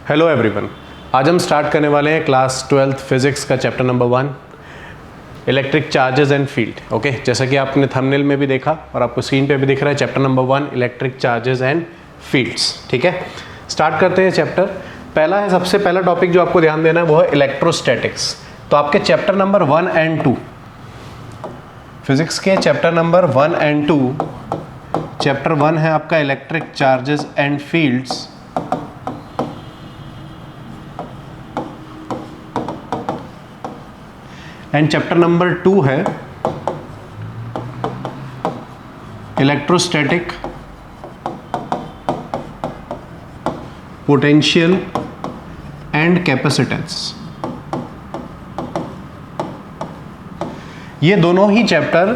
Hello everyone, आज हम start करने वाले हैं क्लास 12th फिजिक्स का chapter number 1 electric charges and field. Okay, जैसा कि आपने थंबनेल में भी देखा और आपको स्क्रीन पे भी दिख रहा है, chapter number 1 electric charges and fields. ठीक है, स्टार्ट करते हैं चैप्टर। पहला है, सबसे पहला टॉपिक जो आपको ध्यान देना है वो है इलेक्ट्रोस्टैटिक्स। तो आपके चैप्टर नंबर 1 एंड 2 फिजिक्स के चैप्टर नंबर 1 एंड 2, चैप्टर 1 है आपका electric charges and fields, and chapter number 2 है इलेक्ट्रोस्टैटिक पोटेंशियल एंड कैपेसिटेंस। ये दोनों ही चैप्टर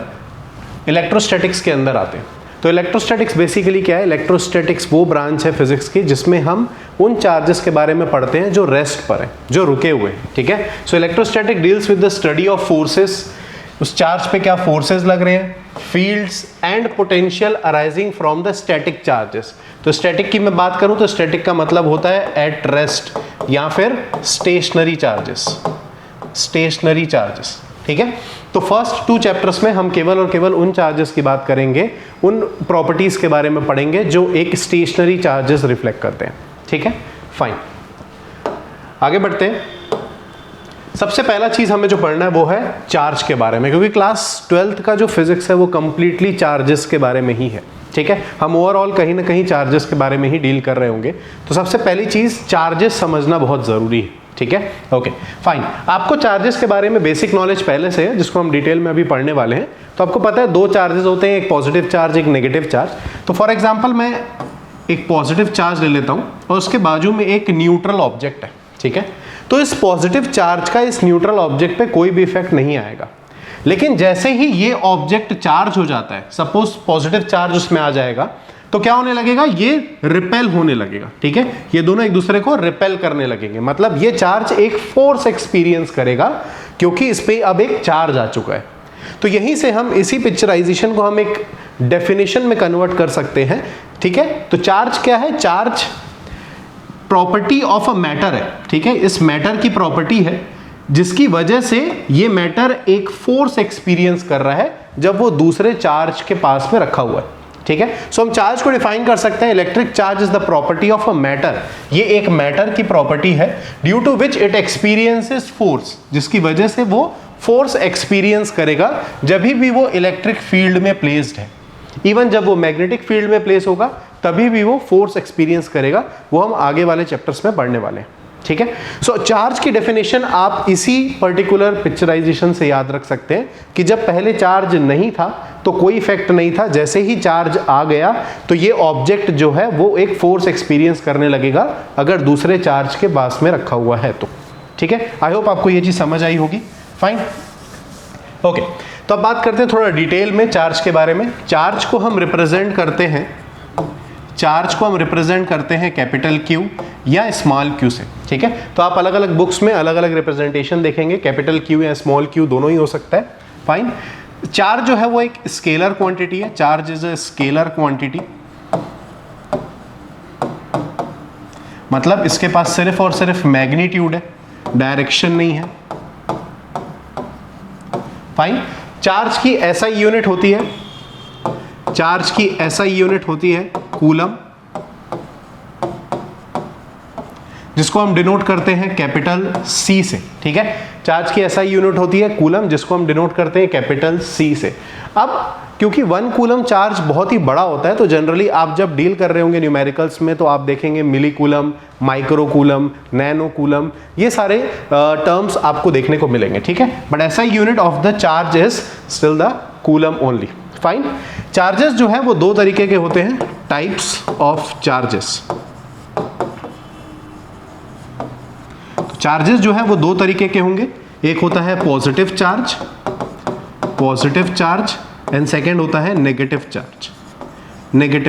इलेक्ट्रोस्टैटिक्स के अंदर आते हैं। तो इलेक्ट्रोस्टैटिक्स बेसिकली क्या है? इलेक्ट्रोस्टैटिक्स वो ब्रांच है फिजिक्स की जिसमें हम उन चार्जेस के बारे में पढ़ते हैं जो रेस्ट पर हैं, जो रुके हुए हैं। ठीक है, सो electrostatic deals with the study of forces. उस चार्ज पे क्या फोर्सेस लग रहे हैं, fields and potential arising from the static charges. तो स्टैटिक की मैं बात करूं तो स्टैटिक का मतलब होता है एट रेस्ट या फिर स्टेशनरी चार्जेस, स्टेशनरी चार्जेस। ठीक है, तो फर्स्ट 2 चैप्टर्स में हम केवल और केवल उन चार्जेस की बात करेंगे, उन प्रॉपर्टीज के बारे में पढ़ेंगे जो एक स्टेशनरी चार्जेस रिफ्लेक्ट करते हैं। ठीक है, फाइन, आगे बढ़ते हैं। सबसे पहला चीज हमें जो पढ़ना है वो है चार्ज के बारे में, क्योंकि क्लास 12th का जो फिजिक्स है वो कंप्लीटली चार्जेस के बारे में ही है। ठीक है, हम ओवरऑल कहीं ना कहीं चार्जेस के बारे में ही डील कर रहे होंगे। तो सबसे पहली चीज चार्जेस समझना बहुत जरूरी है। ठीक है, ओके फाइन। आपको चार्जेस के बारे में बेसिक नॉलेज पहले से है, जिसको हम डिटेल में अभी पढ़ने वाले हैं। तो आपको पता है 2 चार्जेस होते हैं, एक पॉजिटिव चार्ज, एक नेगेटिव चार्ज। तो फॉर एग्जांपल मैं एक पॉजिटिव चार्ज ले लेता हूं और उसके बाजू में एक न्यूट्रल ऑब्जेक्ट है। ठीक है, तो इस पॉजिटिव चार्ज का इस न्यूट्रल ऑब्जेक्ट पे कोई भी इफेक्ट नहीं आएगा। लेकिन जैसे ही ये ऑब्जेक्ट चार्ज हो जाता है, सपोज पॉजिटिव चार्ज उसमें आ जाएगा, तो क्या होने लगेगा? ये रिपेल होने लगेगा। ठीक है, ये दोनों एक दूसरे को रिपेल करने लगेंगे, मतलब ये चार्ज एक फोर्स एक्सपीरियंस करेगा क्योंकि इस पे अब एक चार्ज आ चुका है। तो यहीं से हम इसी पिक्चराइजेशन को हम एक डेफिनेशन में कन्वर्ट कर सकते हैं। ठीक है, तो चार्ज क्या है? Charge property of a matter है। ठीक है, इस मैटर की प्रॉपर्टी है जिसकी वजह से ये मैटर एक फोर्स एक्सपीरियंस कर रहा है जब वो दूसरे चार्ज के पास में रखा हुआ है। ठीक है, सो हम चार्ज को डिफाइन कर सकते हैं, electric charge is the property of a matter. ये एक मैटर की प्रॉपर्टी है due to which it experiences force, जिसकी वजह से वो फोर्स एक्सपीरियंस करेगा जब भी वो इलेक्ट्रिक फील्ड में प्लेस्ड है। इवन जब वो मैग्नेटिक फील्ड में प्लेस होगा तभी भी वो फोर्स एक्सपीरियंस करेगा। वो हम आगे वाले चैप्टर्स में पढ़ने वाले हैं। ठीक है, सो चार्ज की डेफिनेशन आप इसी पर्टिकुलर पिक्चराइजेशन से याद रख सकते हैं कि जब पहले चार्ज नहीं था तो कोई इफेक्ट नहीं था, जैसे ही चार्ज आ गया तो ये ऑब्जेक्ट जो है वो एक फोर्स एक्सपीरियंस करने लगेगा अगर दूसरे चार्ज के पास में रखा हुआ है तो। ठीक है, आई होप आपको ये चीज समझ आई होगी। फाइन, ओके, तो अब बात करते हैं थोड़ा डिटेल में चार्ज के बारे में। चार्ज को हम रिप्रेजेंट करते हैं कैपिटल Q या स्मॉल q से। ठीक है, तो आप अलग अलग बुक्स में अलग अलग रिप्रेजेंटेशन देखेंगे, कैपिटल Q या स्मॉल q दोनों ही हो सकता है। फाइन, चार्ज जो है वो एक स्केलर क्वांटिटी है। Charge is a scalar quantity, मतलब इसके पास सिर्फ और सिर्फ मैग्नीट्यूड है, डायरेक्शन नहीं है। फाइन, चार्ज की SI यूनिट होती है, चार्ज की SI यूनिट होती है कूलम, जिसको हम डिनोट करते हैं कैपिटल C से। ठीक है, चार्ज की SI यूनिट होती है कूलम, जिसको हम डिनोट करते हैं कैपिटल C से। अब क्योंकि 1 कूलम चार्ज बहुत ही बड़ा होता है तो जनरली आप जब डील कर रहे होंगे न्यूमेरिकल्स में तो आप देखेंगे millicoulomb, microcoulomb, nanocoulomb, ये सारे टर्म्स आपको देखने को मिलेंगे। ठीक है, but SI unit of the charge is still the coulomb only. Fine, charges जो है वो 2 तरीके के होते हैं, टाइप्स ऑफ चार्जेस। चार्जेस जो है वो 2 तरीके के होंगे, एक होता है पॉजिटिव चार्ज एंड सेकेंड होता है नेगेटिव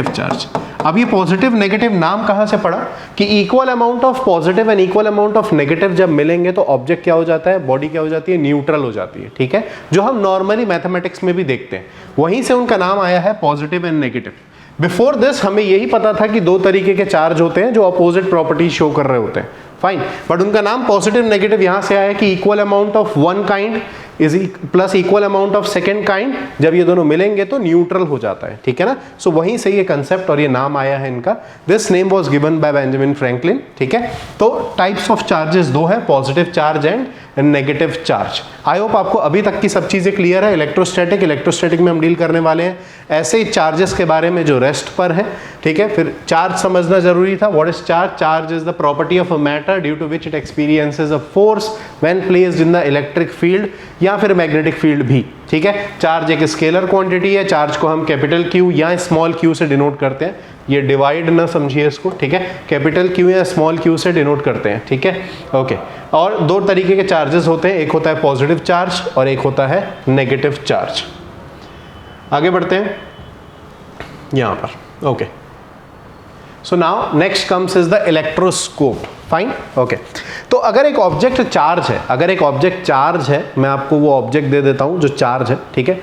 चार्ज। अब ये पॉजिटिव नेगेटिव नाम कहां से पड़ा कि equal amount of positive and equal amount of negative जब मिलेंगे तो ऑब्जेक्ट क्या हो जाता है, बॉडी क्या हो जाती है, न्यूट्रल हो जाती है। ठीक है, जो हम नॉर्मली मैथमेटिक्स में भी देखते हैं, वहीं से उनका नाम आया है positive and negative. Before this हमें यही पता था कि दो तरीके के चार्ज होते हैं जो अपोजिट प्रॉपर्टी शो कर रहे होते हैं, फाइन, बट उनका नाम पॉजिटिव नेगेटिव यहां से आया कि equal amount of one kind is plus equal amount of second kind, जब ये दोनों मिलेंगे तो न्यूट्रल हो जाता है, ठीक है ना। सो वहीं से ये कंसेप्ट और ये नाम आया है इनका। This name was given by Benjamin Franklin, ठीक है। तो टाइप्स ऑफ चार्जेस दो है, positive charge and negative charge. I hope आपको अभी तक की सब चीजें क्लियर है। इलेक्ट्रोस्टैटिक में हम डील करने वाले हैं ऐसे चार्जेस के बारे में जो रेस्ट पर है, ठीक है। फिर चार्ज समझना जरूरी था। What is charge? Charge is the property of a matter due to which it experiences a force when placed in the electric field या फिर मैग्नेटिक फील्ड भी, ठीक है। चार्ज एक स्केलर क्वांटिटी है। चार्ज को हम कैपिटल क्यू या स्मॉल क्यू से डिनोट करते हैं। ये डिवाइड ना समझिए इसको, ठीक है। कैपिटल क्यू या स्मॉल क्यू से डिनोट करते हैं, ठीक है, ओके। और दो तरीके के चार्जेस होते हैं, एक होता है पॉजिटिव चार्ज और एक होता है नेगेटिव चार्ज। आगे बढ़ते हैं यहां पर, okay. So now next comes is the electroscope, fine, okay. तो अगर एक ऑब्जेक्ट चार्ज है, मैं आपको वो ऑब्जेक्ट दे देता हूं जो चार्ज है, ठीक है।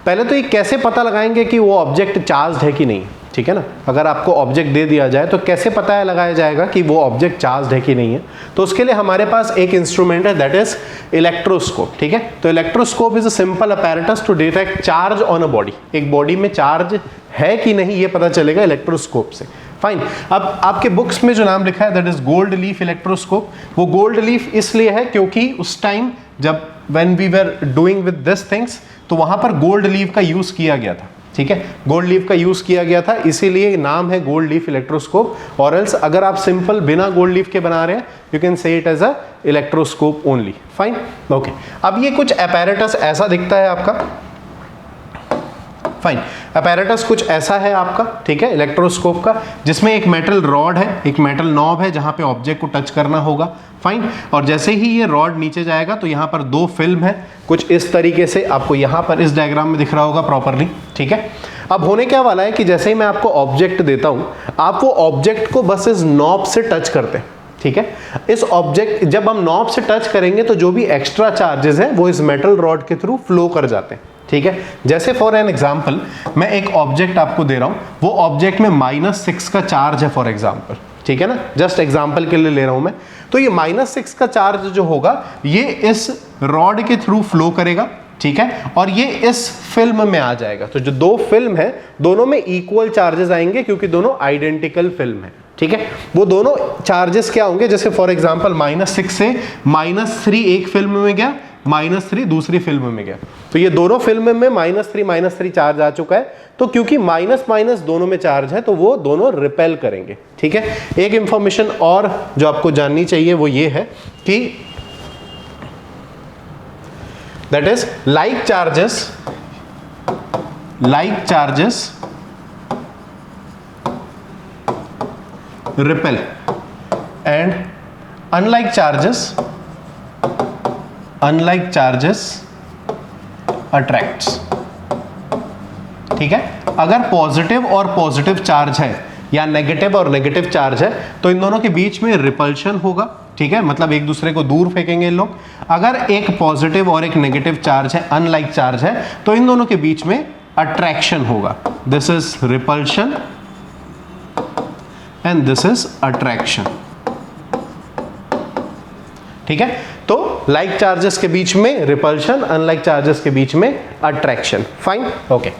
पहले तो ये कैसे पता लगाएंगे कि वो ऑब्जेक्ट चार्ज है कि नहीं, ठीक है ना। अगर आपको ऑब्जेक्ट दे दिया जाए तो कैसे पता लगाया जाएगा कि वो ऑब्जेक्ट चार्ज है कि नहीं है? तो उसके लिए हमारे पास एक इंस्ट्रूमेंट है, दैट इज इलेक्ट्रोस्कोप, ठीक है। तो electroscope is a simple apparatus to detect charge on a body. एक बॉडी में चार्ज है कि नहीं ये पता चलेगा इलेक्ट्रोस्कोप से, फाइन। अब आपके बुक्स में जो नाम लिखा है that is gold leaf electroscope. वो गोल्ड लीफ इसलिए है क्योंकि उस टाइम जब when we were doing with this things तो वहां पर गोल्ड लीफ का यूज किया गया था, ठीक है। गोल्ड लीफ का यूज किया गया था, इसीलिए नाम है गोल्ड लीफ इलेक्ट्रोस्कोप। और एल्स अगर आप सिंपल बिना गोल्ड लीफ के बना रहे हैं, you can say it as a electroscope only, fine, okay. अब ये कुछ अपैरेटस ऐसा दिखता है आपका, फाइन। अपैरेटस कुछ ऐसा है आपका, ठीक है, इलेक्ट्रोस्कोप का, जिसमें एक मेटल रॉड है, एक मेटल नॉब है जहां पे ऑब्जेक्ट को टच करना होगा, फाइन। और जैसे ही ये रॉड नीचे जाएगा तो यहाँ पर दो फिल्म है, कुछ इस तरीके से आपको यहाँ पर इस डायग्राम में दिख रहा होगा प्रॉपरली, ठीक है। अब होने क्या वाला है कि जैसे ही मैं आपको ऑब्जेक्ट देता हूं, आप वो ऑब्जेक्ट को बस इस नॉब से टच करते हैं, ठीक है। इस ऑब्जेक्ट जब हम नॉब से टच करेंगे तो जो भी एक्स्ट्रा चार्जेस हैं वो इस मेटल रॉड के थ्रू फ्लो कर जाते हैं, ठीक है। जैसे फॉर एन एग्जाम्पल मैं एक ऑब्जेक्ट आपको दे रहा हूं, वो ऑब्जेक्ट में -6 का चार्ज है फॉर एग्जाम्पल, ठीक है ना, जस्ट एग्जाम्पल के लिए ले रहा हूं मैं। तो ये -6 का चार्ज जो होगा ये इस रॉड के थ्रू फ्लो करेगा, ठीक है, और ये इस फिल्म में आ जाएगा। तो जो दो फिल्म है दोनों में इक्वल चार्जेस आएंगे क्योंकि दोनों आइडेंटिकल फिल्म है, ठीक है। वो दोनों चार्जेस क्या होंगे, जैसे फॉर एग्जाम्पल -6 से -3 एक फिल्म में गया, -3 दूसरी फिल्म में गया, तो ये दोनों फिल्म में -3 चार्ज आ चुका है। तो क्योंकि माइनस दोनों में चार्ज है तो वो दोनों रिपेल करेंगे, ठीक है। एक इंफॉर्मेशन और जो आपको जाननी चाहिए वो ये है कि that is like charges repel and unlike charges attracts, ठीक है। अगर पॉजिटिव और पॉजिटिव चार्ज है या नेगेटिव और नेगेटिव चार्ज है तो इन दोनों के बीच में रिपल्शन होगा, ठीक है, मतलब एक दूसरे को दूर फेंकेंगे लोग। अगर एक पॉजिटिव और एक नेगेटिव चार्ज है, अनलाइक चार्ज है, तो इन दोनों के बीच में अट्रैक्शन होगा। This is repulsion and this is attraction, ठीक है। तो लाइक चार्जेस के बीच में रिपल्शन, अनलाइक चार्जेस के बीच में अट्रैक्शन, फाइन, ओके,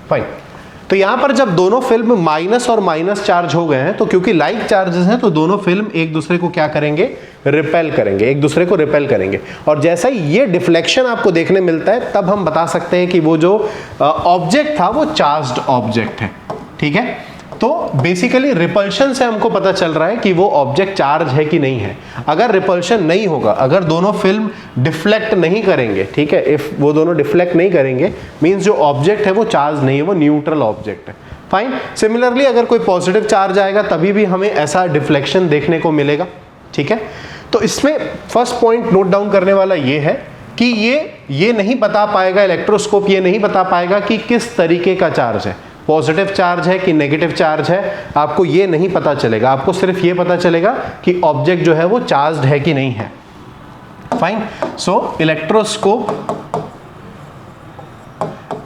फाइन। तो यहां पर जब दोनों फिल्म माइनस और माइनस चार्ज हो गए हैं तो क्योंकि लाइक चार्जेस हैं तो दोनों फिल्म एक दूसरे को क्या करेंगे, रिपेल करेंगे, एक दूसरे को रिपेल करेंगे। और जैसा ही ये डिफ्लेक्शन आपको देखने मिलता है तब हम बता सकते हैं कि वो जो ऑब्जेक्ट था वो चार्ज्ड ऑब्जेक्ट है, ठीक है। तो बेसिकली रिपल्शन से हमको पता चल रहा है कि वो ऑब्जेक्ट चार्ज है कि नहीं है। अगर रिपल्शन नहीं होगा, अगर दोनों फिल्म डिफ्लेक्ट नहीं करेंगे, ठीक है, इफ वो दोनों डिफ्लेक्ट नहीं करेंगे मींस जो ऑब्जेक्ट है वो चार्ज नहीं है, वो न्यूट्रल ऑब्जेक्ट है, फाइन। सिमिलरली अगर कोई पॉजिटिव चार्ज आएगा तभी भी हमें ऐसा डिफ्लेक्शन देखने को मिलेगा, ठीक है। तो इसमें फर्स्ट पॉइंट नोट डाउन करने वाला ये है कि ये नहीं बता पाएगा, इलेक्ट्रोस्कोप ये नहीं बता पाएगा कि किस तरीके का चार्ज है, पॉजिटिव चार्ज है कि नेगेटिव चार्ज है, आपको ये नहीं पता चलेगा। आपको सिर्फ ये पता चलेगा कि ऑब्जेक्ट जो है वो चार्ज्ड है कि नहीं है, fine. So electroscope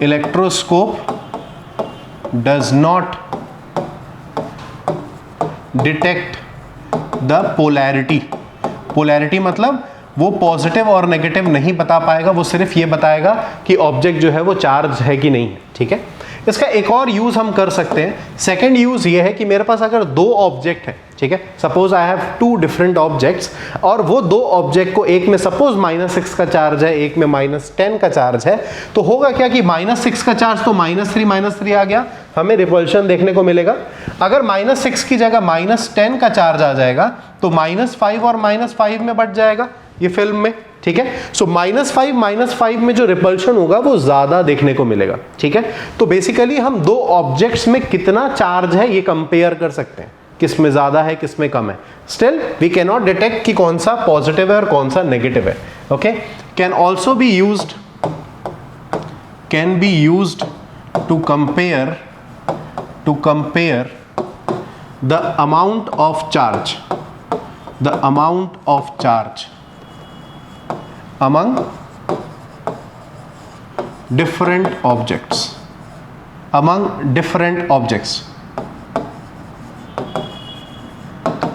electroscope does not detect the polarity. Polarity मतलब वो पॉजिटिव और नेगेटिव नहीं बता पाएगा, वो सिर्फ ये बताएगा कि ऑब्जेक्ट जो है वो चार्ज है कि नहीं है। ठीक है, इसका एक और यूज हम कर सकते हैं। सेकंड यूज ये है कि मेरे पास अगर दो ऑब्जेक्ट है, ठीक है, suppose I have two different objects, और वो दो ऑब्जेक्ट को एक में सपोज -6 का चार्ज है, एक में -10 का चार्ज है, तो होगा क्या कि -6 का चार्ज तो -3 आ गया, हमें रिपल्शन देखने को मिलेगा। अगर -6 की जगह -10 का चार्ज आ जाएगा तो -5 और -5 में बट जाएगा ये फिल्म में। ठीक है, सो -5 में जो रिपल्शन होगा वो ज्यादा देखने को मिलेगा। ठीक है, तो बेसिकली हम दो ऑब्जेक्ट्स में कितना चार्ज है ये कंपेयर कर सकते हैं, किस में ज्यादा है किस में कम है। Still we can not detect कि कौन सा पॉजिटिव है और कौन सा नेगेटिव है। Okay, can also be used to compare the amount of charge among different objects।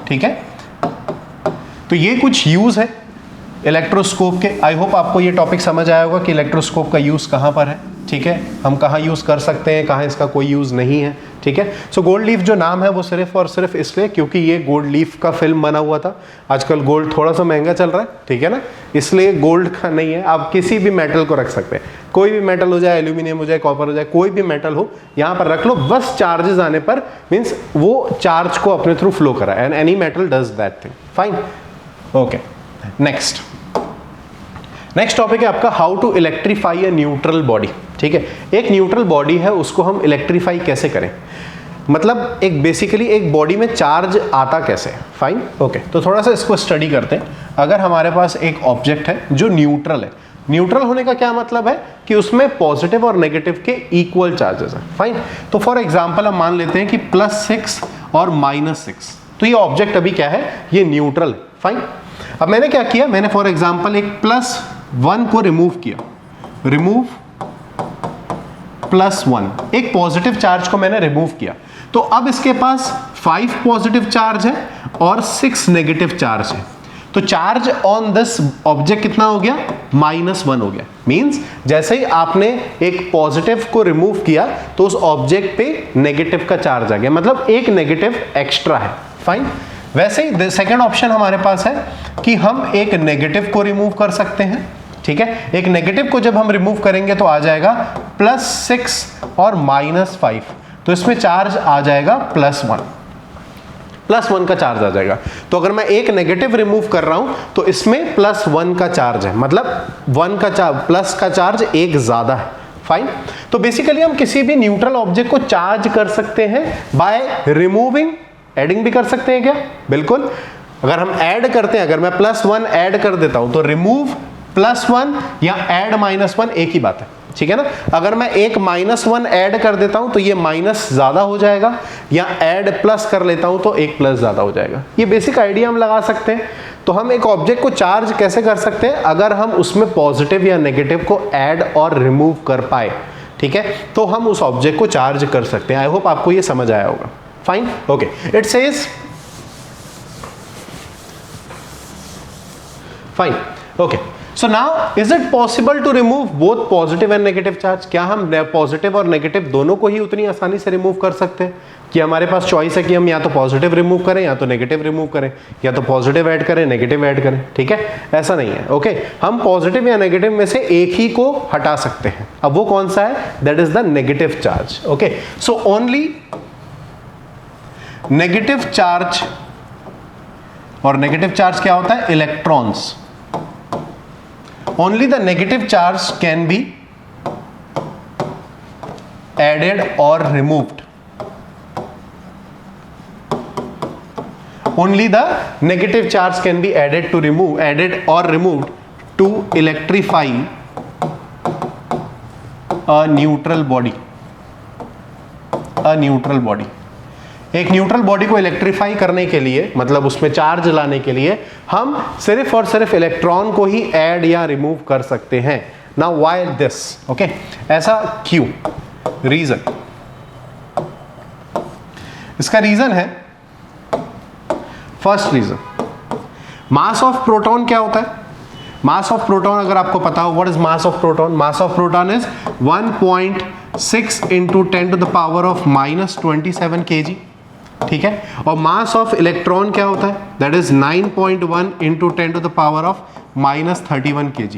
ठीक है, तो ये कुछ यूज है इलेक्ट्रोस्कोप के। आई होप आपको ये टॉपिक समझ आया होगा कि इलेक्ट्रोस्कोप का यूज कहां पर है। ठीक है, हम कहाँ यूज कर सकते हैं, कहाँ इसका कोई यूज नहीं है। ठीक है, सो गोल्ड लीफ जो नाम है वो सिर्फ और सिर्फ इसलिए क्योंकि ये गोल्ड लीफ का फिल्म बना हुआ था। आजकल गोल्ड थोड़ा सा महंगा चल रहा है, ठीक है ना, इसलिए गोल्ड का नहीं है। आप किसी भी मेटल को रख सकते हैं, कोई भी मेटल हो जाए, एल्यूमिनियम हो जाए, कॉपर हो जाए, कोई भी मेटल हो, यहाँ पर रख लो, बस चार्जेस आने पर मीन्स वो चार्ज को अपने थ्रू फ्लो करा, and any metal does that thing. Fine, okay, next topic है आपका how to electrify a neutral body. ठीक है, एक न्यूट्रल बॉडी है, उसको हम इलेक्ट्रीफाई कैसे करें, मतलब एक बेसिकली एक बॉडी में चार्ज आता कैसे। फाइन, ओके, तो थोड़ा सा इसको स्टडी करते हैं। अगर हमारे पास एक ऑब्जेक्ट है जो न्यूट्रल है, न्यूट्रल होने का क्या मतलब है कि उसमें पॉजिटिव और नेगेटिव के इक्वल चार्जेस हैं। फाइन, तो फॉर एग्जांपल हम मान लेते हैं कि +6 और -6, तो ये ऑब्जेक्ट अभी क्या है, ये न्यूट्रल है। फाइन, अब मैंने क्या किया, मैंने फॉर एग्जांपल एक +1 को रिमूव किया, रिमूव +1, एक पॉजिटिव चार्ज को मैंने रिमूव किया, तो अब इसके पास 5 पॉजिटिव चार्ज है और 6 नेगेटिव चार्ज है, तो चार्ज ऑन दिस ऑब्जेक्ट कितना हो गया, -1 हो गया। मींस जैसे ही आपने एक पॉजिटिव को रिमूव किया तो उस ऑब्जेक्ट पे नेगेटिव का चार्ज आ गया, मतलब एक नेगेटिव एक्स्ट्रा है। फाइन, वैसे ही सेकंड ऑप्शन हमारे पास है कि हम एक नेगेटिव को रिमूव कर सकते हैं। ठीक है, एक नेगेटिव को जब हम रिमूव करेंगे तो आ जाएगा +6 और -5, तो इसमें चार्ज आ जाएगा +1 का चार्ज आ जाएगा। तो अगर मैं एक नेगेटिव रिमूव कर रहा हूं तो इसमें +1 का चार्ज है, मतलब 1 का चार्ज प्लस का चार्ज एक ज्यादा है। फाइन, तो बेसिकली हम किसी भी न्यूट्रल ऑब्जेक्ट को चार्ज कर सकते हैं बाय रिमूविंग, एडिंग भी कर सकते हैं क्या, बिल्कुल। अगर हम ऐड करते हैं, अगर मैं +1 ऐड कर देता हूं तो रिमूव +1 या ऐड -1 एक ही बात है। ठीक है ना, अगर मैं एक -1 ऐड कर देता हूं तो ये माइनस ज्यादा हो जाएगा, या ऐड प्लस कर लेता हूं तो एक प्लस ज्यादा हो जाएगा। ये बेसिक आइडिया हम लगा सकते हैं। तो हम एक ऑब्जेक्ट को चार्ज कैसे कर सकते हैं, अगर हम उसमें पॉजिटिव या नेगेटिव को ऐड और रिमूव कर पाए, ठीक है, तो हम उस ऑब्जेक्ट को चार्ज कर सकते हैं। आई होप आपको ये समझ आया होगा। Fine, okay, it says fine, okay, so now is it possible to remove both positive and negative charge? क्या हम पॉजिटिव और नेगेटिव दोनों को ही उतनी आसानी से रिमूव कर सकते हैं कि हमारे पास चॉइस है कि हम या तो पॉजिटिव रिमूव करें या तो नेगेटिव रिमूव करें, या तो पॉजिटिव ऐड करें नेगेटिव ऐड करें? ठीक है, ऐसा नहीं है। ओके, हम पॉजिटिव या नेगेटिव में से एक ही को हटा सकते हैं। अब वो कौन सा है? That is the negative charge. Okay, so only negative charge, और नेगेटिव चार्ज क्या होता है? Electrons. Only the negative charge can be added or removed. Only the negative charge can be added or removed to electrify a neutral body. A neutral body. एक neutral body को electrify करने के लिए, मतलब उसमें चार्ज लाने के लिए, हम सिर्फ और सिर्फ इलेक्ट्रॉन को ही ऐड या रिमूव कर सकते हैं। नाउ व्हाई दिस, ओके, ऐसा क्यों, रीजन, इसका रीजन है, first reason, mass of proton क्या होता है? मास ऑफ प्रोटॉन अगर आपको पता हो, what is mass of proton? Mass of proton is 1.6 into 10 to the power of -27 kg, ठीक है। और मास ऑफ इलेक्ट्रॉन क्या होता है? That is 9.1 into 10 to the power of -31 kg,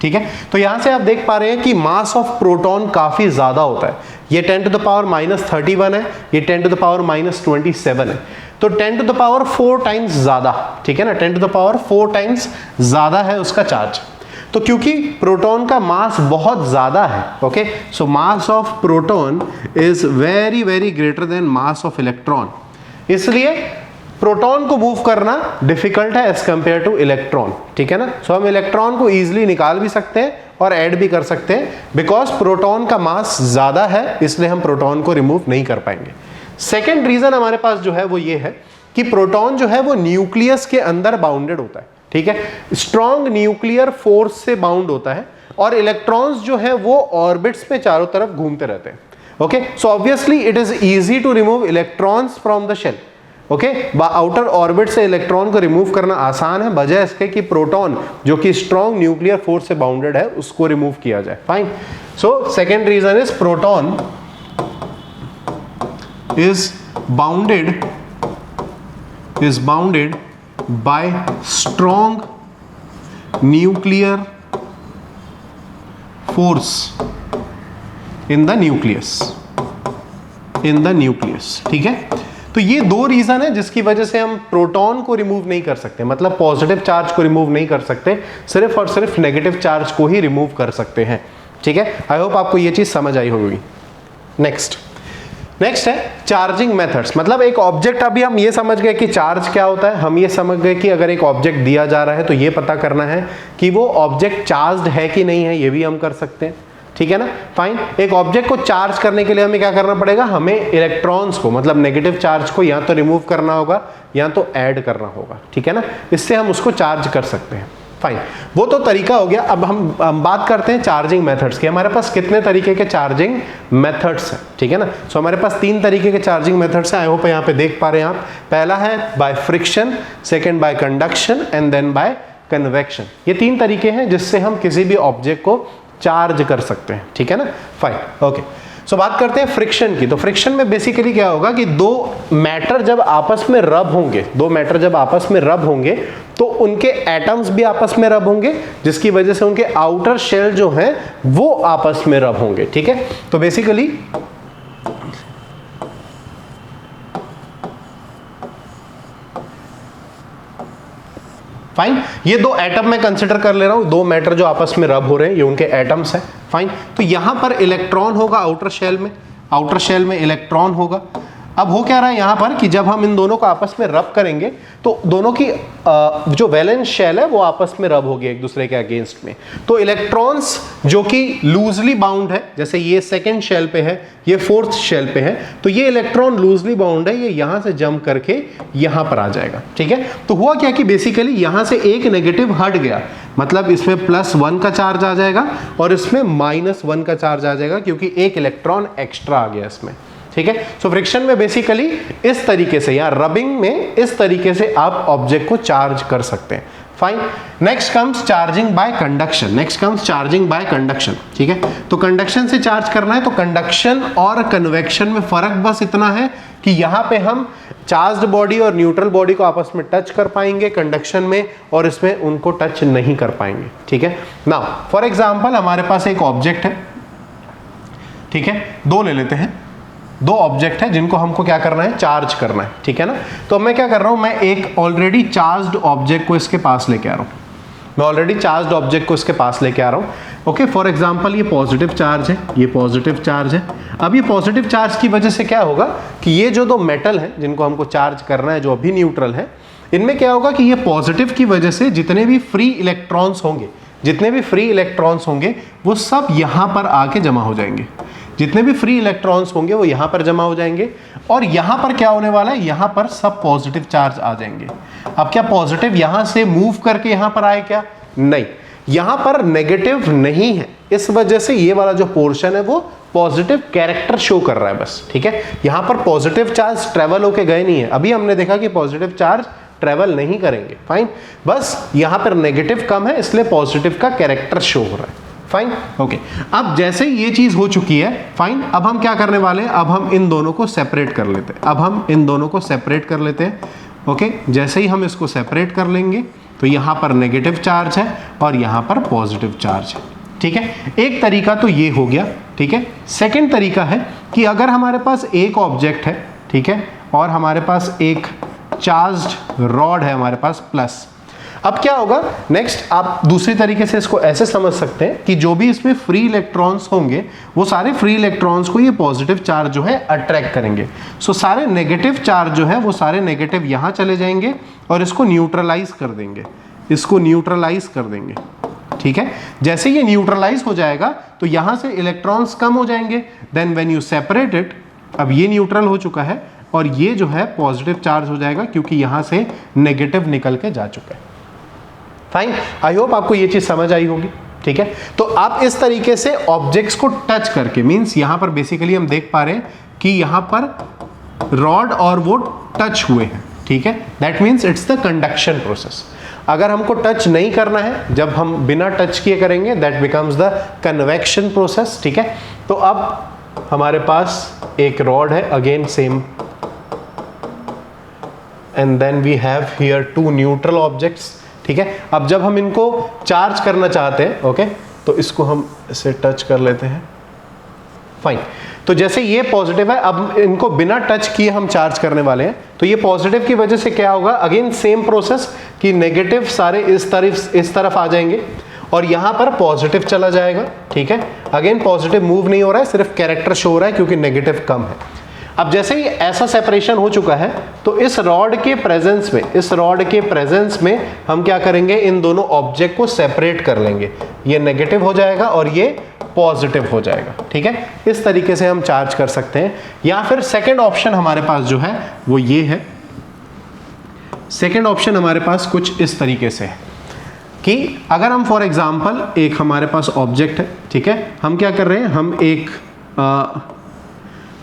ठीक है। तो यहां से आप देख पा रहे हैं कि मास ऑफ प्रोटॉन काफी ज्यादा होता है। ये 10 टू द पावर -31 है, ये 10 टू द पावर -27 है, तो 10 टू द पावर 4 टाइम्स ज्यादा, ठीक है ना, 10 टू द पावर 4 टाइम्स ज्यादा है उसका चार्ज। तो क्योंकि प्रोटॉन का मास बहुत ज्यादा है, okay, so mass of proton is very very greater then mass of electron, इसलिए प्रोटॉन को मूव करना डिफिकल्ट है एज कंपेयर टू इलेक्ट्रॉन, ठीक है ना। सो हम इलेक्ट्रॉन को इजीली निकाल भी सकते हैं और ऐड भी कर सकते हैं, बिकॉज प्रोटॉन का मास ज्यादा है, इसलिए हम प्रोटॉन को रिमूव नहीं कर पाएंगे। सेकेंड रीजन हमारे पास जो है वो ये है कि प्रोटॉन जो है वो न्यूक्लियस के अंदर बाउंडेड होता है, ठीक है, स्ट्रॉन्ग न्यूक्लियर फोर्स से बाउंड होता है, और इलेक्ट्रॉन्स जो है वो ऑर्बिट्स में चारों तरफ घूमते रहते हैं, okay. So obviously it is easy to remove electrons from the shell, okay. Outer orbit से इलेक्ट्रॉन को रिमूव करना आसान है, बजाय इसके कि प्रोटॉन जो कि स्ट्रॉन्ग न्यूक्लियर फोर्स से बाउंडेड है उसको रिमूव किया जाए, fine. So second reason is proton is bounded by strong nuclear force in the nucleus, ठीक है। तो ये दो रीजन है जिसकी वजह से हम प्रोटॉन को रिमूव नहीं कर सकते, मतलब पॉजिटिव चार्ज को रिमूव नहीं कर सकते, सिर्फ और सिर्फ नेगेटिव चार्ज को ही रिमूव कर सकते हैं, ठीक है। आई होप आपको ये चीज समझ आई होगी। नेक्स्ट है चार्जिंग मेथड्स, मतलब एक ऑब्जेक्ट, अभी हम ये समझ गए कि चार्ज क्या होता है, हम ये समझ गए कि अगर एक ऑब्जेक्ट दिया जा रहा है तो ये पता करना है कि वो ऑब्जेक्ट चार्ज्ड है कि नहीं है, ये भी हम कर सकते हैं, ठीक है ना, फाइन। एक ऑब्जेक्ट को चार्ज करने के लिए हमें क्या करना पड़ेगा? हमें इलेक्ट्रॉन्स को, मतलब नेगेटिव चार्ज को या तो रिमूव करना होगा या तो ऐड करना होगा, ठीक है ना, इससे हम उसको चार्ज कर सकते हैं, फाइन। वो तो तरीका हो गया। अब हम बात करते हैं चार्जिंग मेथड्स की। हमारे पास कितने तरीके के चार्जिंग मेथड्स हैं, ठीक है ना। सो हमारे पास 3 तरीके के चार्जिंग मेथड्स हैं, आई होप यहाँ पे देख पा रहे हैं आप। पहला है by friction, second by conduction and then by convection. ये 3 तरीके हैं जिससे हम किसी भी ऑब्जेक्ट को चार्ज कर सकते हैं, ठीक है ना, फाइन, ओके। सो बात करते हैं फ्रिक्शन की। तो फ्रिक्शन में बेसिकली क्या होगा कि दो मैटर जब आपस में रब होंगे तो उनके एटम्स भी आपस में रब होंगे, जिसकी वजह से उनके आउटर शेल जो हैं वो आपस में रब होंगे, ठीक है। तो बेसिकली फाइन, ये 2 एटम मैं कंसिडर कर ले रहा हूं, 2 मैटर जो आपस में रब हो रहे हैं, ये उनके एटम्स हैं, फाइन। तो यहां पर इलेक्ट्रॉन होगा आउटर शेल में इलेक्ट्रॉन होगा। अब हो क्या रहा है यहां पर कि जब हम इन दोनों को आपस में रब करेंगे तो दोनों की जो वैलेंस शेल है वो आपस में रब होगी एक दूसरे के अगेंस्ट में। तो इलेक्ट्रॉन्स जो कि लूजली बाउंड है, जैसे ये सेकंड शेल पे है, ये फोर्थ शेल पे है, तो ये इलेक्ट्रॉन लूजली बाउंड है, ये यहां से जंप करके यहां पर आ जाएगा, ठीक है। तो हुआ क्या कि बेसिकली यहां से एक नेगेटिव हट गया, मतलब इसमें +1 का चार्ज आ जाएगा और इसमें -1 का चार्ज आ जाएगा, क्योंकि एक इलेक्ट्रॉन एक्स्ट्रा आ गया इसमें, ठीक है। सो फ्रिक्शन में बेसिकली इस तरीके से या रबिंग में इस तरीके से आप ऑब्जेक्ट को चार्ज कर सकते हैं, fine. Next comes charging by conduction, ठीक है। तो कंडक्शन से चार्ज करना है, तो कंडक्शन और कन्वेक्शन में फर्क बस इतना है कि यहां पे हम चार्ज्ड बॉडी और न्यूट्रल बॉडी को आपस में टच कर पाएंगे कंडक्शन में, और इसमें उनको टच नहीं कर पाएंगे, ठीक है। नाउ फॉर एग्जांपल हमारे पास एक ऑब्जेक्ट है, ठीक है, 2 ले लेते हैं, 2 ऑब्जेक्ट है जिनको हमको क्या करना है? चार्ज करना है, ठीक है ना। तो मैं क्या कर रहा हूं, मैं एक ऑलरेडी चार्ज्ड ऑब्जेक्ट को इसके पास लेके आ रहा हूं, ओके। फॉर एग्जांपल ये पॉजिटिव चार्ज है, अब ये पॉजिटिव चार्ज की वजह से क्या होगा कि ये जो 2 मेटल है जिनको हमको चार्ज करना है, जो अभी न्यूट्रल है, इनमें क्या होगा कि ये पॉजिटिव की वजह से जितने भी फ्री इलेक्ट्रॉन्स होंगे वो सब यहां पर आके जमा हो जाएंगे, वो यहां पर जमा हो जाएंगे, और यहां पर क्या होने वाला है, यहां पर सब पॉजिटिव चार्ज आ जाएंगे। अब क्या पॉजिटिव यहां से मूव करके यहां पर आए? क्या नहीं, यहां पर नेगेटिव नहीं है, इस वजह से ये वाला जो पोर्शन है वो पॉजिटिव कैरेक्टर शो कर रहा है बस, ठीक है। यहां पर पॉजिटिव चार्ज ट्रेवल होके गए नहीं है, अभी हमने देखा कि पॉजिटिव चार्ज ट्रेवल नहीं करेंगे, फाइन। बस यहां पर नेगेटिव कम है इसलिए पॉजिटिव का कैरेक्टर शो हो रहा है, फाइन, ओके। अब जैसे ये चीज हो चुकी है, फाइन, अब हम क्या करने वाले हैं, अब हम इन दोनों को सेपरेट कर लेते हैं, अब हम इन दोनों को सेपरेट कर लेते हैं, ओके। जैसे ही हम इसको सेपरेट कर लेंगे तो यहां पर नेगेटिव चार्ज है और यहां पर पॉजिटिव चार्ज है, ठीक है। एक तरीका तो ये हो गया, ठीक है। सेकंड तरीका है कि अगर हमारे पास एक ऑब्जेक्ट है, ठीक है, और हमारे पास एक चार्ज्ड रॉड है हमारे पास प्लस, अब क्या होगा नेक्स्ट, आप दूसरी तरीके से इसको ऐसे समझ सकते हैं कि जो भी इसमें फ्री इलेक्ट्रॉन्स होंगे वो सारे फ्री इलेक्ट्रॉन्स को ये पॉजिटिव चार्ज जो है अट्रैक्ट करेंगे। सो सारे नेगेटिव चार्ज जो है वो सारे नेगेटिव यहां चले जाएंगे और इसको न्यूट्रलाइज कर देंगे, इसको न्यूट्रलाइज कर देंगे, ठीक है। जैसे ये न्यूट्रलाइज हो जाएगा तो यहां से इलेक्ट्रॉन्स कम हो जाएंगे, then when you separate it, अब ये न्यूट्रल हो चुका है और ये जो है पॉजिटिव चार्ज हो जाएगा क्योंकि यहां से नेगेटिव निकल के जा चुका है, फाइन। आई होप आपको ये चीज समझ आई होगी, ठीक है। तो आप इस तरीके से ऑब्जेक्ट्स को टच करके, मींस यहां पर बेसिकली हम देख पा रहे हैं कि यहां पर रॉड और वो टच हुए हैं, ठीक है। That means it's the conduction process. अगर हमको टच नहीं करना है, जब हम बिना टच किए करेंगे, that becomes the convection process, ठीक है। तो अब हमारे पास एक रॉड है, again same, and then we have here two neutral objects, ठीक है। अब जब हम इनको चार्ज करना चाहते हैं, ओके, तो इसको हम इसे टच कर लेते हैं, फाइन। तो जैसे ये पॉजिटिव है, अब इनको बिना टच किए हम चार्ज करने वाले हैं, तो ये पॉजिटिव की वजह से क्या होगा, अगेन सेम प्रोसेस कि नेगेटिव सारे इस तरफ आ जाएंगे और यहां पर पॉजिटिव चला जाएगा, ठीक है। अगेन पॉजिटिव मूव नहीं हो रहा है, सिर्फ कैरेक्टर शो हो रहा है क्योंकि नेगेटिव कम है। अब जैसे ही ऐसा सेपरेशन हो चुका है तो इस रॉड के प्रेजेंस में हम क्या करेंगे, इन दोनों ऑब्जेक्ट को सेपरेट कर लेंगे, ये नेगेटिव हो जाएगा और ये पॉजिटिव हो जाएगा, ठीक है। इस तरीके से हम चार्ज कर सकते हैं। या फिर सेकंड ऑप्शन हमारे पास जो है वो ये है, सेकंड ऑप्शन हमारे पास कुछ इस तरीके से है कि अगर हम फॉर एग्जांपल एक हमारे पास ऑब्जेक्ट है, ठीक है, हम क्या कर रहे हैं, हम एक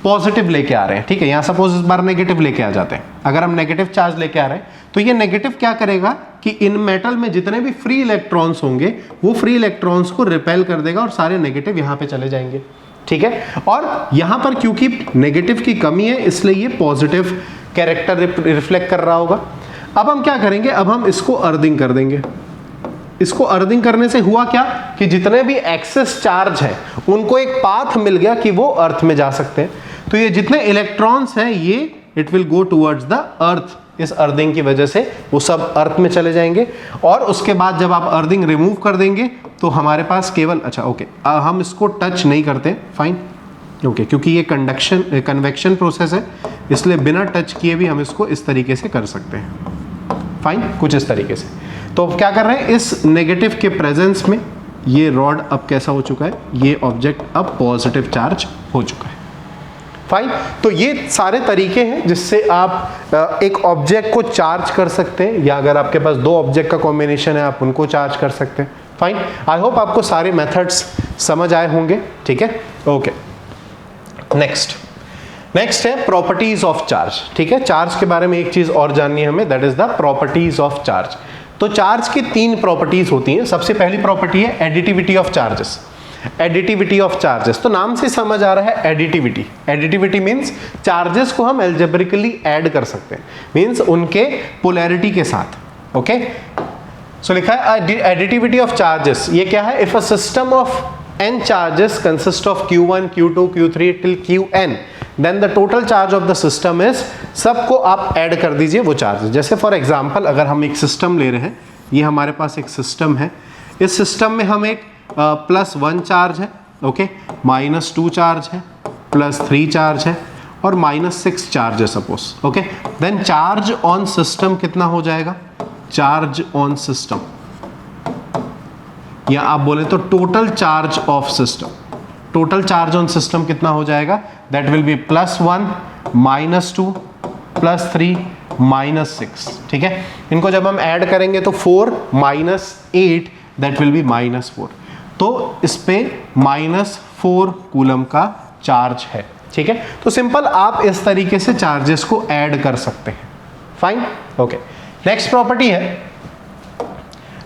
पॉजिटिव लेके आ रहे हैं, ठीक है। यहां सपोज इस बार नेगेटिव लेके आ जाते हैं, अगर हम नेगेटिव चार्ज लेके आ रहे हैं तो ये नेगेटिव क्या करेगा कि इन मेटल में जितने भी फ्री इलेक्ट्रॉन्स होंगे वो फ्री इलेक्ट्रॉन्स को रिपेल कर देगा और सारे नेगेटिव यहां पे चले जाएंगे, ठीक है। और यहां पर क्योंकि नेगेटिव की कमी है इसलिए ये पॉजिटिव कैरेक्टर रिफ्लेक्ट कर रहा होगा। अब हम क्या करेंगे, अब हम इसको अर्थिंग कर देंगे। इसको अर्थिंग करने से हुआ क्या कि जितने भी एक्सेस चार्ज है उनको एक पाथ मिल गया कि वो अर्थ में जा सकते हैं। तो ये जितने इलेक्ट्रॉन्स हैं ये it will go towards the earth, इस अर्थिंग की वजह से वो सब अर्थ में चले जाएंगे। और उसके बाद जब आप अर्थिंग रिमूव कर देंगे तो हमारे पास केवल, अच्छा ओके, हम इसको टच नहीं करते, फाइन, ओके, क्योंकि ये कन्वेक्शन प्रोसेस है इसलिए बिना टच किए भी हम इसको इस तरीके से कर सकते हैं, फाइन, कुछ इस तरीके से। तो क्या कर रहे हैं, इस नेगेटिव के प्रेजेंस में ये रॉड अब कैसा हो चुका है, ये ऑब्जेक्ट अब पॉजिटिव चार्ज हो चुका है, फाइन। तो ये सारे तरीके हैं जिससे आप एक ऑब्जेक्ट को चार्ज कर सकते हैं, या अगर आपके पास दो ऑब्जेक्ट का कॉम्बिनेशन है आप उनको चार्ज कर सकते हैं, फाइन। आई होप आपको सारे मेथड्स समझ आए होंगे, ठीक है, ओके। नेक्स्ट है प्रॉपर्टीज ऑफ चार्ज, ठीक है। चार्ज के बारे में एक चीज और जाननी है हमें, that is the properties of charge. तो चार्ज की तीन प्रॉपर्टीज होती हैं। सबसे पहली प्रॉपर्टी है additivity of charges. Additivity of charges, तो नाम से समझ आ रहा है एडिटिविटी। एडिटिविटी मींस चार्जेस को हम एल्जेब्रिकली ऐड कर सकते हैं, मींस उनके पोलैरिटी के साथ, ओके। सो लिखा है एडिटिविटी ऑफ चार्जेस, ये क्या है, if a system of n charges consist of q1 q2 q3 till qn then the total charge of the system is, सबको आप ऐड कर दीजिए वो चार्ज। जैसे फॉर एग्जांपल अगर हम एक सिस्टम ले रहे हैं, ये हमारे पास एक सिस्टम है, इस सिस्टम में हम एक +1 चार्ज है, ओके, -2 चार्ज है, +3 चार्ज है और -6 चार्ज है suppose, okay. Then charge on system कितना हो जाएगा, चार्ज ऑन सिस्टम, या आप बोले तो total charge of system, total charge on system कितना हो जाएगा, दैट विल बी +1 -2 +3 -6, ठीक है। इनको जब हम ऐड करेंगे तो 4 -8 दैट विल बी -4। तो इस पे -4 कूलम का चार्ज है, ठीक है। तो सिंपल आप इस तरीके से चार्जेस को ऐड कर सकते हैं, फाइन, ओके। नेक्स्ट प्रॉपर्टी है,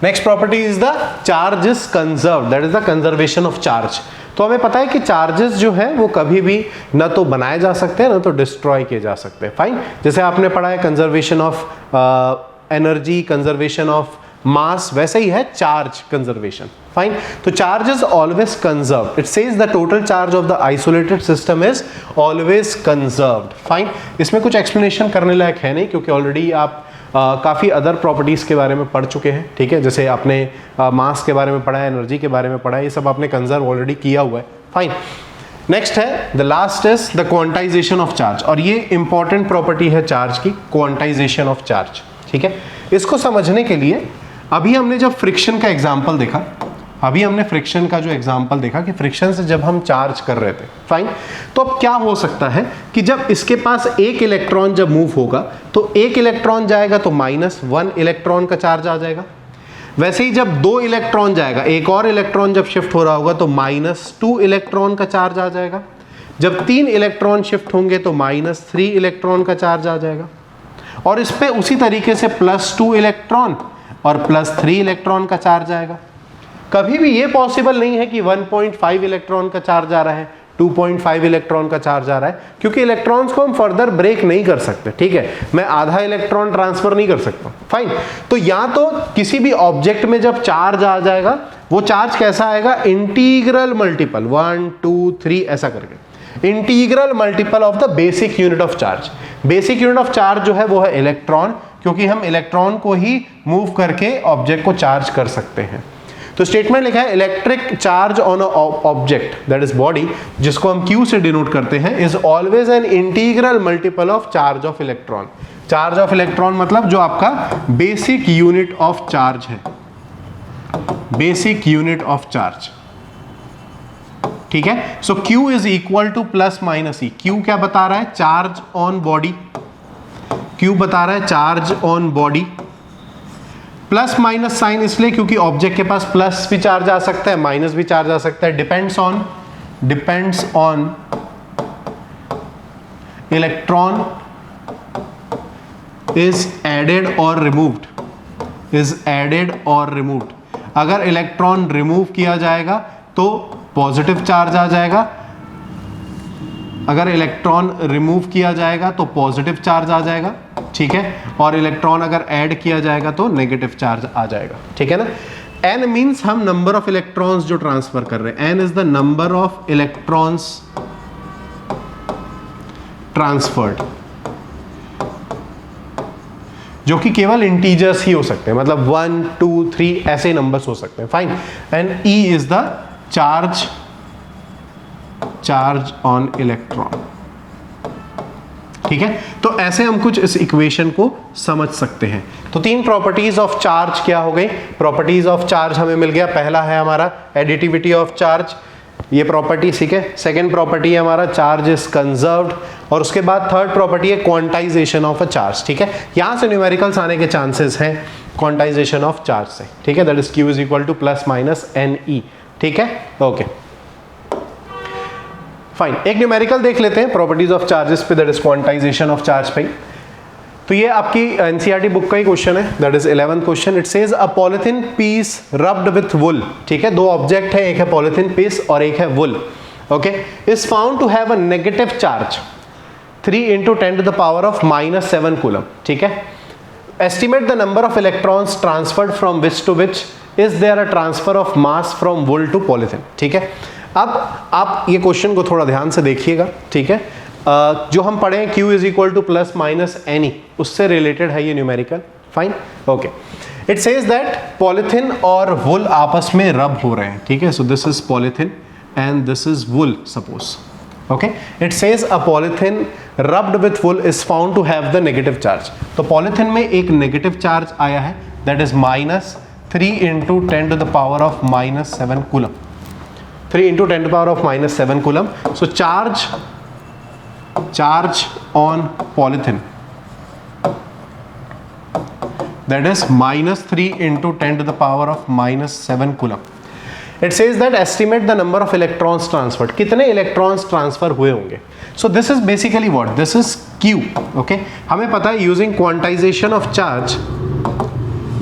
next property is the charge is conserve, that is the conservation of charge. तो हमें पता है कि चार्जेस जो है वो कभी भी ना तो बनाए जा सकते हैं ना तो डिस्ट्रॉय किए जा सकते हैं, फाइन। जैसे आपने पढ़ा है conservation of energy, conservation of mass, वैसे ही है चार्ज कंजर्वेशन, फाइन। तो charge is always conserved, it says the total charge of the isolated system is always conserved, fine. इसमें कुछ एक्सप्लेनेशन करने लायक है नहीं, क्योंकि ऑलरेडी आप काफ़ी अदर प्रॉपर्टीज़ के बारे में पढ़ चुके हैं, ठीक है। जैसे आपने मास के बारे में पढ़ा है, एनर्जी के बारे में पढ़ा है, ये सब आपने कंजर्व ऑलरेडी किया हुआ है, फाइन। नेक्स्ट है the last is the quantization of charge, और ये इंपॉर्टेंट प्रॉपर्टी है चार्ज की, क्वांटाइजेशन ऑफ चार्ज, ठीक है। इसको समझने के लिए अभी हमने जब फ्रिक्शन का एग्जाम्पल देखा, अभी हमने फ्रिक्शन का जो एग्जाम्पल देखा कि फ्रिक्शन से जब हम चार्ज कर रहे थे, फाइन। तो अब क्या हो सकता है कि जब इसके पास एक इलेक्ट्रॉन जब मूव होगा तो एक इलेक्ट्रॉन जाएगा तो -1 इलेक्ट्रॉन का चार्ज आ जाएगा। वैसे ही जब 2 इलेक्ट्रॉन जाएगा, एक और इलेक्ट्रॉन जब शिफ्ट हो रहा होगा तो -2 इलेक्ट्रॉन का चार्ज आ जाएगा। जब 3 इलेक्ट्रॉन शिफ्ट होंगे तो -3 इलेक्ट्रॉन का चार्ज आ जाएगा। और इस पे उसी तरीके से +2 इलेक्ट्रॉन और +3 इलेक्ट्रॉन का चार्ज आएगा। कभी भी ये पॉसिबल नहीं है कि 1.5 इलेक्ट्रॉन का चार्ज आ रहा है, 2.5 इलेक्ट्रॉन का चार्ज आ रहा है, क्योंकि इलेक्ट्रॉन्स को हम फर्दर ब्रेक नहीं कर सकते, ठीक है। मैं आधा इलेक्ट्रॉन ट्रांसफर नहीं कर सकता, फाइन। तो या तो किसी भी ऑब्जेक्ट में जब चार्ज आ जाएगा, वो चार्ज कैसा आएगा, इंटीग्रल मल्टीपल 1 2 3 ऐसा करके, integral multiple of the basic unit of charge. Basic unit of charge जो है वो है इलेक्ट्रॉन, क्योंकि हम इलेक्ट्रॉन को ही मूव करके ऑब्जेक्ट को चार्ज कर सकते हैं। तो स्टेटमेंट लिखा है electric charge on a object that is body, जिसको हम Q से डिनोट करते हैं, is always an integral multiple of charge of electron. Charge of electron मतलब जो आपका बेसिक यूनिट ऑफ चार्ज है, बेसिक यूनिट ऑफ चार्ज, ठीक है। So Q is equal to +- E। Q क्या बता रहा है, चार्ज ऑन बॉडी, Q बता रहा है charge on body. Plus minus sign इसलिए क्योंकि ऑब्जेक्ट के पास प्लस भी चार्ज आ सकता है, माइनस भी चार्ज आ सकता है, depends on electron is added और रिमूव्ड, अगर इलेक्ट्रॉन रिमूव किया जाएगा तो पॉजिटिव चार्ज आ जाएगा, अगर इलेक्ट्रॉन रिमूव किया जाएगा तो पॉजिटिव चार्ज आ जाएगा, ठीक है। और इलेक्ट्रॉन अगर ऐड किया जाएगा तो नेगेटिव चार्ज आ जाएगा, ठीक है ना। n मींस हम नंबर ऑफ इलेक्ट्रॉन्स जो ट्रांसफर कर रहे हैं, n is the number of electrons transferred, जो कि केवल इंटीजर्स ही हो सकते हैं, मतलब 1 2 3 ऐसे नंबर्स हो सकते हैं, fine. And E is the charge on electron, ठीक है। तो ऐसे हम कुछ इस इक्वेशन को समझ सकते हैं। तो 3 प्रॉपर्टीज ऑफ चार्ज क्या हो गई, प्रॉपर्टीज ऑफ चार्ज हमें मिल गया। पहला है हमारा एडिटिविटी ऑफ चार्ज, ये प्रॉपर्टी, ठीक है। सेकंड प्रॉपर्टी है हमारा चार्ज इज कंजर्व्ड, और उसके बाद थर्ड प्रॉपर्टी है क्वांटाइजेशन ऑफ अ चार्ज, ठीक है। यहां से न्यूमेरिकल्स आने के चांसेस हैं क्वांटाइजेशन ऑफ चार्ज से, ठीक है। That is Q is equal to +-NE, ठीक है, ओके फाइन। एक न्यूमेरिकल देख लेते हैं प्रॉपर्टीज ऑफ चार्जेस पे, that is quantization of charge पे। तो ये आपकी एनसीईआरटी बुक का ही क्वेश्चन है, that is 11th question. It says a polythene piece rubbed with wool, ठीक है। 2 ऑब्जेक्ट है, एक है पॉलिथीन पीस और एक है wool, okay. Is found to have a negative charge 3 × 10⁻⁻7 coulomb, ठीक है। Estimate the number of electrons transferred from which to which, is there a transfer of mass from wool to polythene, ठीक है। अब आप ये क्वेश्चन को थोड़ा ध्यान से देखिएगा, ठीक है। जो हम पढ़े हैं Q is equal to +-NE, उससे रिलेटेड है ये numerical, fine, okay. It says that polythene और वुल आपस में रब हो रहे हैं, ठीक है। So this is polythene and this is wool, suppose, okay. It says a polythene rubbed with wool is found to have the negative charge. तो पॉलिथीन में एक नेगेटिव चार्ज आया है, that is -3 × 10⁻⁻7 coulomb, 3 × 10⁻⁻7 coulomb. So charge on polythene that is -3 into 10 to the power of -7 coulomb. It says that estimate the number of electrons transferred, कितने electrons transfer हुए होंगे. So this is basically what, this is Q. Okay, हमें पता है using quantization of charge,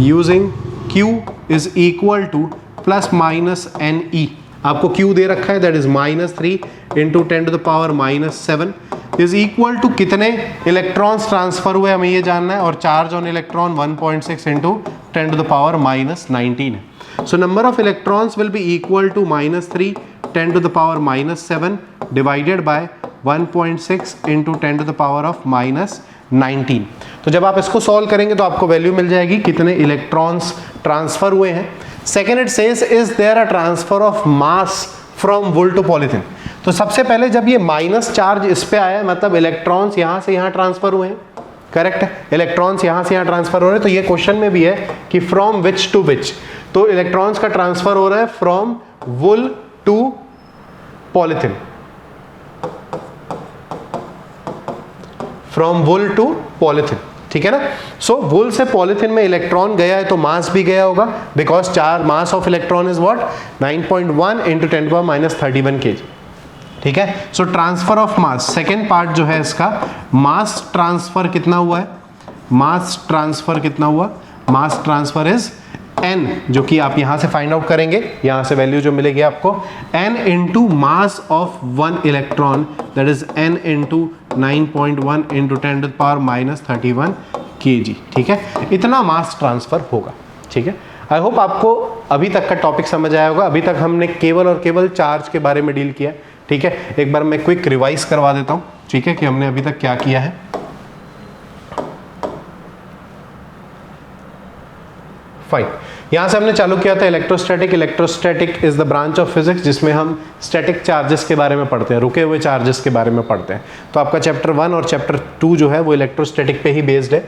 using Q is equal to plus minus NE. आपको Q दे रखा है, that is -3 into 10 to the power -7 is equal to कितने electrons transfer हुए, हमें ये जानना है. और charge on electron 1.6 into 10 to the power -19 है. So number of electrons will be equal to -3 10 to the power -7 divided by 1.6 into 10 to the power of -19. तो जब आप इसको सॉल्व करेंगे तो आपको वैल्यू मिल जाएगी कितने इलेक्ट्रॉन्स ट्रांसफर हुए हैं. Second it says is there a transfer of mass from wool to polythene. तो सबसे पहले जब ये माइनस चार्ज इस पे आया मतलब इलेक्ट्रॉन्स यहाँ से यहाँ ट्रांसफर हुए हैं. करेक्ट है, इलेक्ट्रॉन्स यहाँ से यहाँ ट्रांसफर हो रहे हैं. तो ये क्वेश्चन में भी है कि फ्रॉम विच टू विच, तो इलेक्ट्रॉन्स का ट्रांसफर हो रहा है from wool to polythene, from wool to polythene. ठीक है ना. सो वुल से पॉलीथिन में इलेक्ट्रॉन गया है तो मास भी गया होगा, बिकॉज चार mass of electron is what 9.1 into 10⁻31 kg. ठीक है. सो transfer of mass, second part जो है इसका, मास ट्रांसफर कितना हुआ है, मास ट्रांसफर कितना हुआ, मास ट्रांसफर इज n, जो कि आप यहां से फाइंड आउट करेंगे, यहां से वैल्यू जो मिलेगी आपको n into mass of one electron, that is n into 9.1 into 10 to the power -31 kg. ठीक है, इतना मास ट्रांसफर होगा. ठीक है, आई होप आपको अभी तक का टॉपिक समझ आया होगा. अभी तक हमने केवल और केवल चार्ज के बारे में डील किया. ठीक है, एक बार मैं क्विक रिवाइज करवा देता हूँ. ठीक है, कि हमने अभी तक क्या किया है. फाइन, यहां से हमने चालू किया था electrostatic. Electrostatic is the branch of physics जिसमें हम स्टैटिक चार्जेस के बारे में पढ़ते हैं, रुके हुए चार्जेस के बारे में पढ़ते हैं. तो आपका चैप्टर 1 और चैप्टर 2 जो है वो इलेक्ट्रोस्टैटिक पे ही बेस्ड है.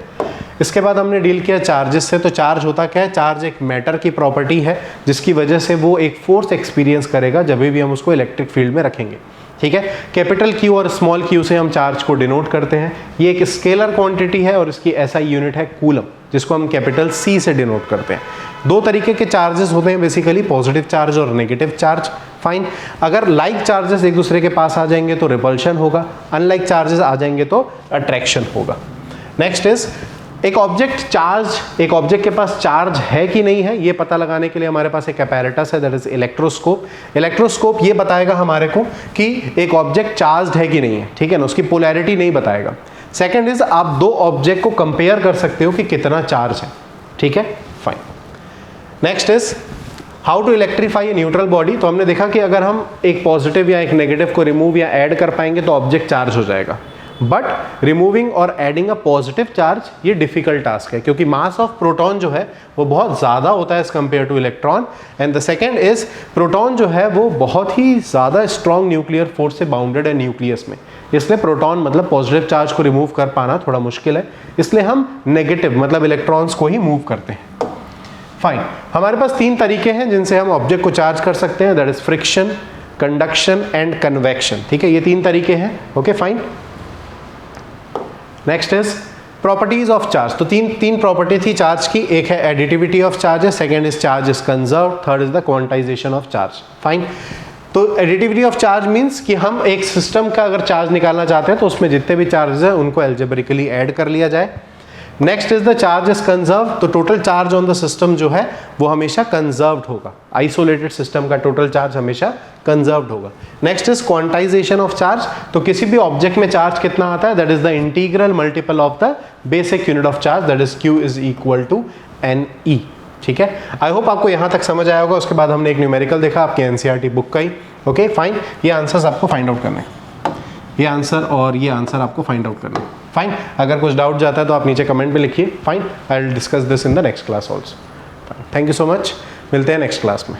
इसके बाद हमने डील किया चार्जेस से. तो चार्ज होता क्या है, चार्ज एक मैटर की प्रॉपर्टी है जिसकी वजह से वो एक फोर्स एक्सपीरियंस करेगा जब भी हम उसको इलेक्ट्रिक फील्ड में रखेंगे. ठीक है, कैपिटल Q और स्मॉल q से हम चार्ज को डिनोट करते हैं. ये एक स्केलर क्वांटिटी है और इसकी SI यूनिट है कूलम, जिसको हम कैपिटल C से डिनोट करते हैं. दो तरीके के चार्जेस होते हैं बेसिकली, पॉजिटिव चार्ज और नेगेटिव चार्ज. फाइन, अगर लाइक चार्जेस एक दूसरे के पास आ जाएंगे तो रिपल्शन होगा, अनलाइक चार्जेस आ जाएंगे तो अट्रैक्शन होगा. नेक्स्ट इज एक ऑब्जेक्ट चार्ज, एक ऑब्जेक्ट के पास चार्ज है कि नहीं है ये पता लगाने के लिए हमारे पास एक apparatus है, दैट इज इलेक्ट्रोस्कोप. इलेक्ट्रोस्कोप ये बताएगा हमारे को कि एक ऑब्जेक्ट चार्ज है कि नहीं है. ठीक है ना, उसकी पोलैरिटी नहीं बताएगा. सेकंड इज आप दो ऑब्जेक्ट को कंपेयर कर सकते हो कि कितना चार्ज है. ठीक है, fine. Next is how to electrify a neutral body. तो हमने देखा कि अगर हम एक पॉजिटिव या एक नेगेटिव को रिमूव या ऐड कर पाएंगे तो ऑब्जेक्ट चार्ज हो जाएगा. बट रिमूविंग और एडिंग अ पॉजिटिव चार्ज ये डिफिकल्ट टास्क है, क्योंकि मास ऑफ प्रोटॉन जो है वो बहुत ज़्यादा होता है as compare to electron. And the second is proton जो है वो बहुत ही ज़्यादा स्ट्रॉन्ग न्यूक्लियर फोर्स से बाउंडेड है न्यूक्लियस में. इसलिए प्रोटॉन मतलब पॉजिटिव चार्ज को रिमूव कर पाना थोड़ा मुश्किल है, इसलिए हम नेगेटिव मतलब इलेक्ट्रॉन्स को ही मूव करते हैं. फाइन, हमारे पास तीन तरीके हैं जिनसे हम ऑब्जेक्ट को चार्ज कर सकते हैं, that is friction, conduction and convection. ठीक है, ये तीन तरीके हैं. Okay, fine. Next is properties of charge. तो तीन प्रॉपर्टी थी चार्ज की. एक है additivity of charges, second is charge is conserve, third is the quantization of charge. Fine. तो एडिटिविटी ऑफ चार्ज मींस कि हम एक सिस्टम का अगर चार्ज निकालना चाहते हैं तो उसमें जितने भी चार्जेस हैं उनको एल्जेब्रिकली ऐड कर लिया जाए. Next is the charge is conserve. तो total charge on the system जो है वो हमेशा कंजर्व्ड होगा. आइसोलेटेड सिस्टम का टोटल चार्ज हमेशा कंजर्व्ड होगा. Next is quantization of charge. तो किसी भी ऑब्जेक्ट में चार्ज कितना आता है, that is the integral multiple of the basic unit of charge, that is Q is equal to NE. ठीक है, आई होप आपको यहां तक समझ आया होगा. उसके बाद हमने एक न्यूमेरिकल देखा आपकी NCERT बुक का ही. Okay, fine. ये आंसर्स आपको फाइंड आउट करने, ये आंसर और ये आंसर आपको फाइंड आउट करना. फाइन, अगर कुछ डाउट जाता है तो आप नीचे कमेंट में लिखिए. Fine, I will discuss this in the next class also. Thank you so much, मिलते हैं नेक्स्ट क्लास में.